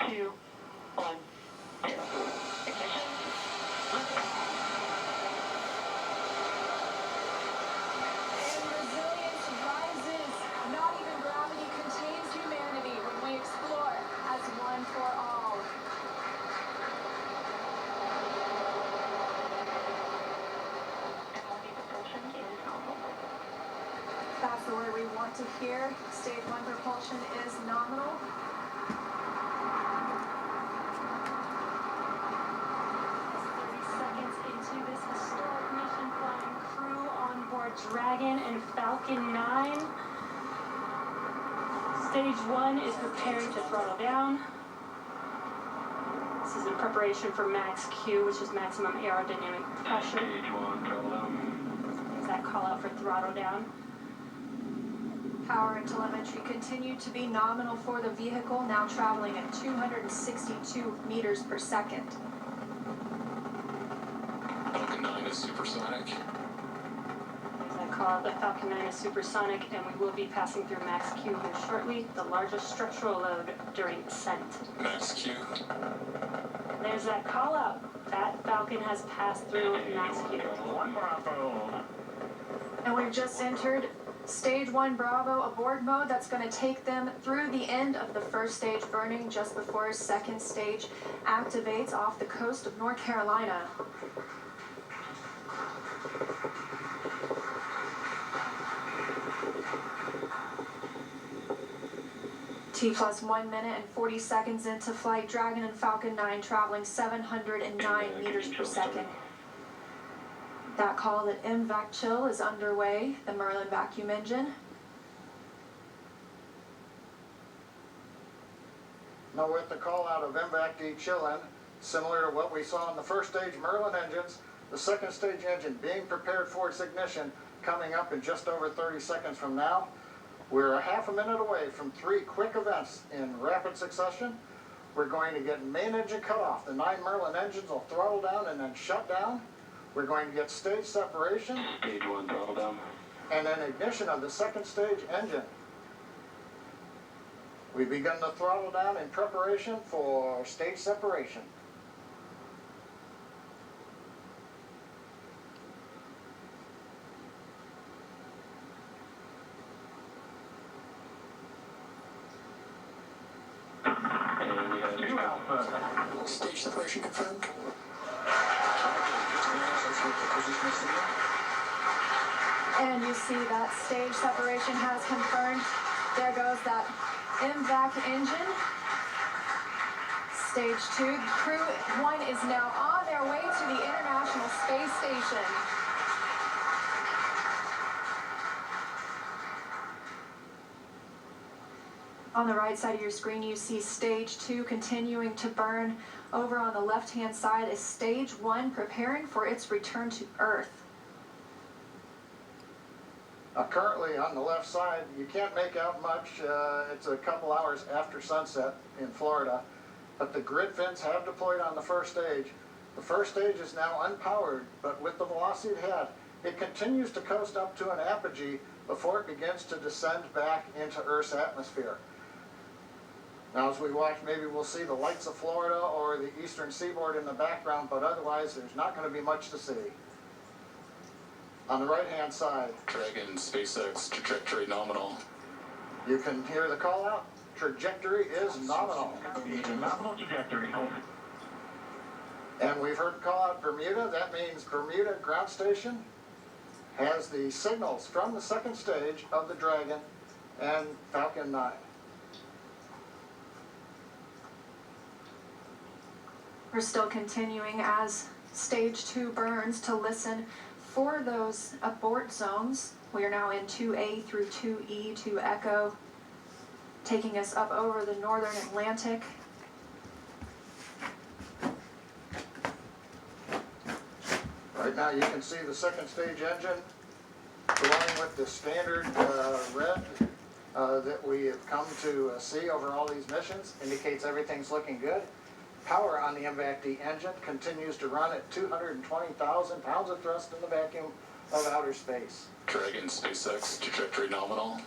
2, 1, 0. Ignition. And resilience rises. Not even gravity contains humanity when we explore as one for all. MLB propulsion is nominal. That's the word we want to hear. Stage 1 propulsion is nominal. Into this historic mission, flying crew on board Dragon and Falcon 9. Stage 1 is preparing to throttle down. This is in preparation for max Q, which is maximum aerodynamic pressure. Stage 1, throttle down. Is that call out for throttle down? Power and telemetry continue to be nominal for the vehicle, now traveling at 262 meters per second. Falcon 9 is supersonic. There's that call out. The Falcon 9 is supersonic, and we will be passing through max Q here shortly, the largest structural load during ascent. Max Q. There's that call out. That Falcon has passed through max Q. One Bravo. And we've just entered Stage 1 Bravo aboard mode. That's going to take them through the end of the first stage burning just before second stage activates off the coast of North Carolina. T+1 minute and 40 seconds into flight, Dragon and Falcon 9 traveling 709 meters per second. That call that MVAC chill is underway, the Merlin vacuum engine. Now with the call out of MVAC de-chilling, similar to what we saw in the first stage Merlin engines, the second stage engine being prepared for its ignition coming up in just over 30 seconds from now. We're a half a minute away from 3 quick events in rapid succession. We're going to get main engine cut off. The 9 Merlin engines will throttle down and then shut down. We're going to get stage separation. Stage 1, throttle down. And then ignition of the second stage engine. We've begun the throttle down in preparation for stage separation. And we got 2 Alpha. Stage separation confirmed. And you see that stage separation has confirmed. There goes that MVAC engine. Stage 2, crew 1 is now on their way to the International Space Station. On the right side of your screen, you see Stage 2 continuing to burn. Over on the left-hand side is Stage 1 preparing for its return to Earth. Currently on the left side, you can't make out much. It's a couple hours after sunset in Florida, but the grid fins have deployed on the first stage. The first stage is now unpowered, but with the velocity it had, it continues to coast up to an apogee before it begins to descend back into Earth's atmosphere. Now as we watch, maybe we'll see the lights of Florida or the eastern seaboard in the background, but otherwise there's not going to be much to see. On the right-hand side, Dragon, SpaceX, trajectory nominal. you can hear the call out. Trajectory is nominal. Nominal trajectory. And we've heard call out Bermuda. That means Bermuda ground station has the signals from the second stage of the Dragon and Falcon 9. We're still continuing as Stage 2 burns to listen for those abort zones. We are now in 2A through 2E to Echo, taking us up over the northern Atlantic. Right now you can see the second stage engine glowing with the standard red that we have come to see over all these missions. Indicates everything's looking good. Power on the MVAC-D engine continues to run at 220,000 pounds of thrust in the vacuum of outer space. Dragon, SpaceX, trajectory nominal.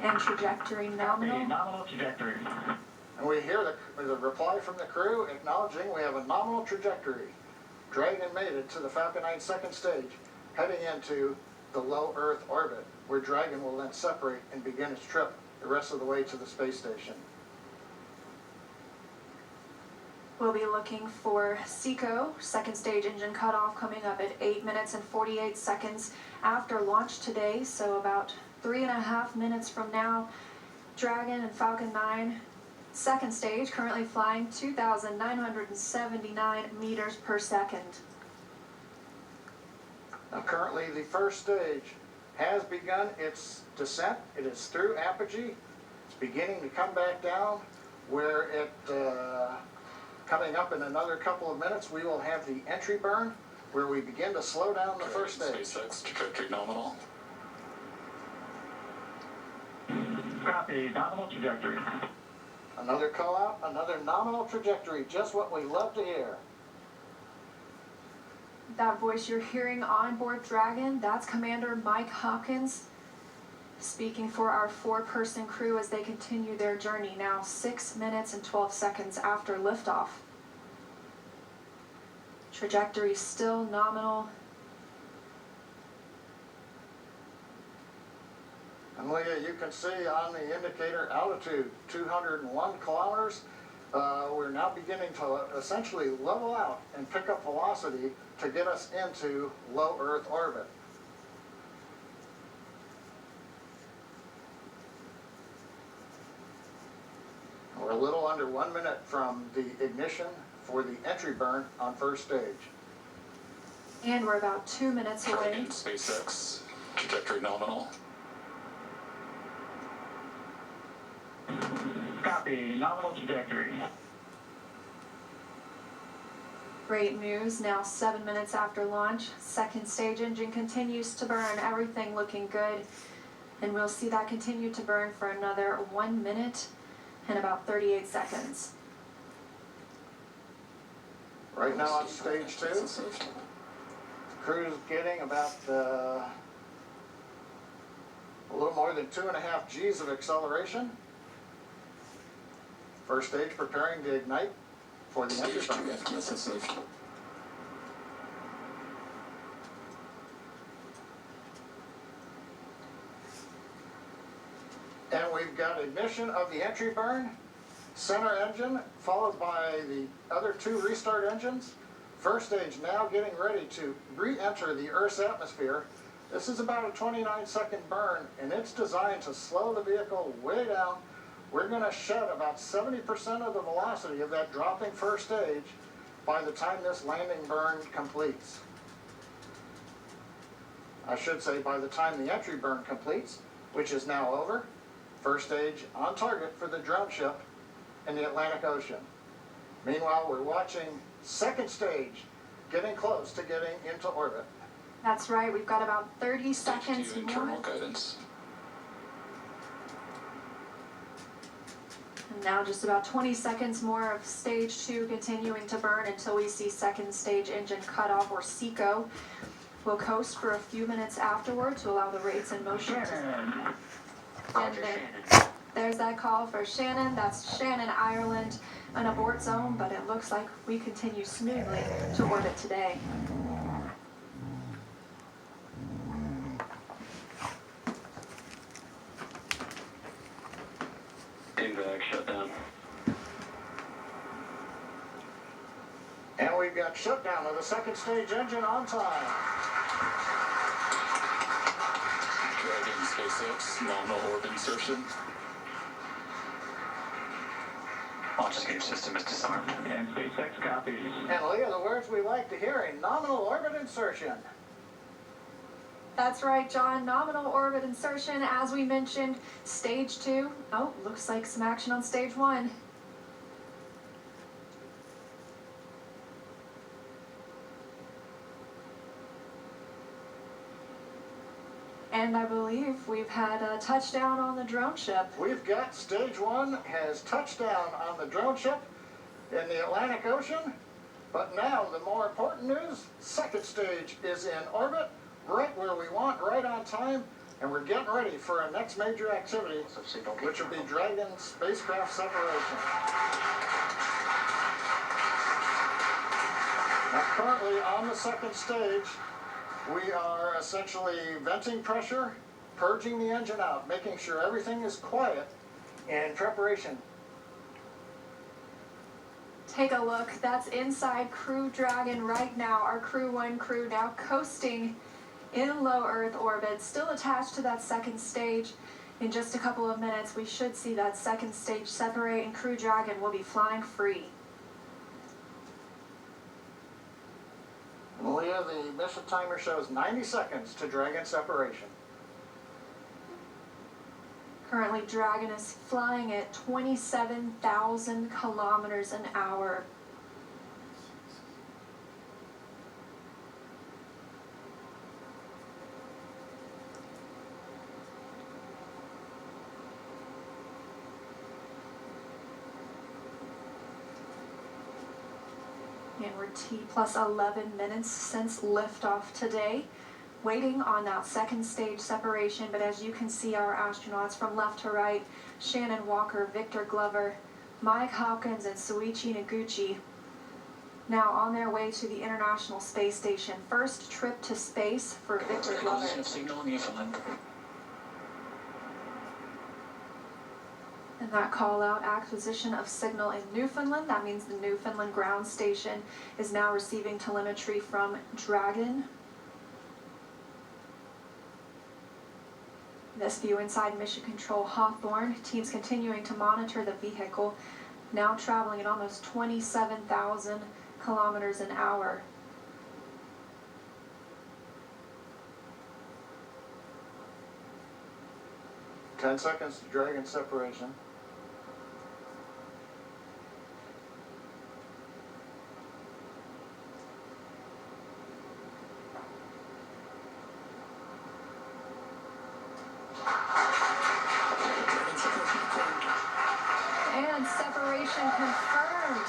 And trajectory nominal. Nominal trajectory. And we hear the reply from the crew acknowledging we have a nominal trajectory. Dragon made it to the Falcon 9 second stage, heading into the low Earth orbit, where Dragon will then separate and begin its trip the rest of the way to the space station. We'll be looking for SECO, second stage engine cutoff, coming up at 8 minutes and 48 seconds after launch today, so about 3.5 minutes from now. Dragon and Falcon 9, second stage, currently flying 2,979 meters per second. Now currently the first stage has begun its descent. It is through apogee. It's beginning to come back down, where it, coming up in another couple of minutes, we will have the entry burn, where we begin to slow down the first stage. SpaceX trajectory nominal. Copy. Nominal trajectory. Another call out, another nominal trajectory, just what we love to hear. That voice you're hearing on board Dragon, that's Commander Mike Hopkins speaking for our 4-person crew as they continue their journey, now 6 minutes and 12 seconds after liftoff. Trajectory still nominal. And Leah, you can see on the indicator altitude, 201 kilometers. We're now beginning to essentially level out and pick up velocity to get us into low Earth orbit. We're a little under 1 minute from the ignition for the entry burn on first stage. And we're about 2 minutes away. Dragon SpaceX trajectory nominal. Copy. Nominal trajectory. Great news, now 7 minutes after launch. Second stage engine continues to burn, everything looking good. And we'll see that continue to burn for another 1 minute and about 38 seconds. Right now on stage 2, the crew's getting about a little more than 2.5 G's of acceleration. First stage preparing to ignite for the entry Stage 2 burn. FTSS. And we've got ignition of the entry burn, center engine, followed by the other 2 restart engines. First stage now getting ready to re-enter the Earth's atmosphere. This is about a 29-second burn, and it's designed to slow the vehicle way down. We're going to shed about 70% of the velocity of that dropping first stage by the time this landing burn completes. I should say by the time the entry burn completes, which is now over. First stage on target for the drone ship in the Atlantic Ocean. Meanwhile, we're watching second stage getting close to getting into orbit. That's right, we've got about 30 Stage seconds 2 more. internal guidance. And now just about 20 seconds more of stage 2 continuing to burn until we see second stage engine cutoff, or SECO. We'll coast for a few minutes afterward to allow the rates in motion to... Shannon. And there's that call for Shannon. That's Shannon, Ireland, an abort zone, but it looks like we continue smoothly to orbit today. Invac shutdown. And we've got shutdown of the second stage engine on time. Dragon SpaceX nominal orbit insertion. Launch escape system is disarmed. And SpaceX copies. And Leah, the words we like to hear, a nominal orbit insertion. That's right, John. Nominal orbit insertion, as we mentioned, stage 2. Oh, looks like some action on stage 1. And I believe we've had a touchdown on the drone ship. We've got stage 1 has touched down on the drone ship in the Atlantic Ocean. But now the more important news, second stage is in orbit, right where we want, right on time. And we're getting ready for our next major activity, which will be Dragon spacecraft separation. Now, currently on the second stage, we are essentially venting pressure, purging the engine out, making sure everything is quiet in preparation. Take a look, that's inside Crew Dragon right now. Our Crew 1 crew now coasting in low Earth orbit, still attached to that second stage. In just a couple of minutes, we should see that second stage separate and Crew Dragon will be flying free. Malia, the mission timer shows 90 seconds to Dragon separation. Currently, Dragon is flying at 27,000 kilometers an hour. And we're T plus 11 minutes since liftoff today, waiting on that second stage separation. But as you can see, our astronauts from left to right, Shannon Walker, Victor Glover, Mike Hopkins, and Soichi Noguchi, now on their way to the International Space Station. First trip to space for Victor Glover. Acquisition of signal in Newfoundland. And that call out, acquisition of signal in Newfoundland, that means the Newfoundland ground station is now receiving telemetry from Dragon. This view inside Mission Control Hawthorne. Teams continuing to monitor the vehicle, now traveling at almost 27,000 kilometers an hour. Ten seconds to Dragon separation. And separation confirmed.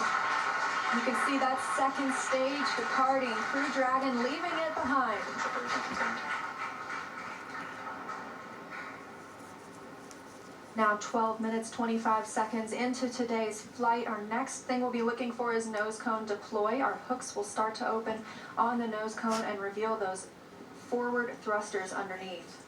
You can see that second stage departing. Crew Dragon leaving it behind. Separation confirmed. Now 12 minutes, 25 seconds into today's flight. Our next thing we'll be looking for is nose cone deploy. Our hooks will start to open on the nose cone and reveal those forward thrusters underneath.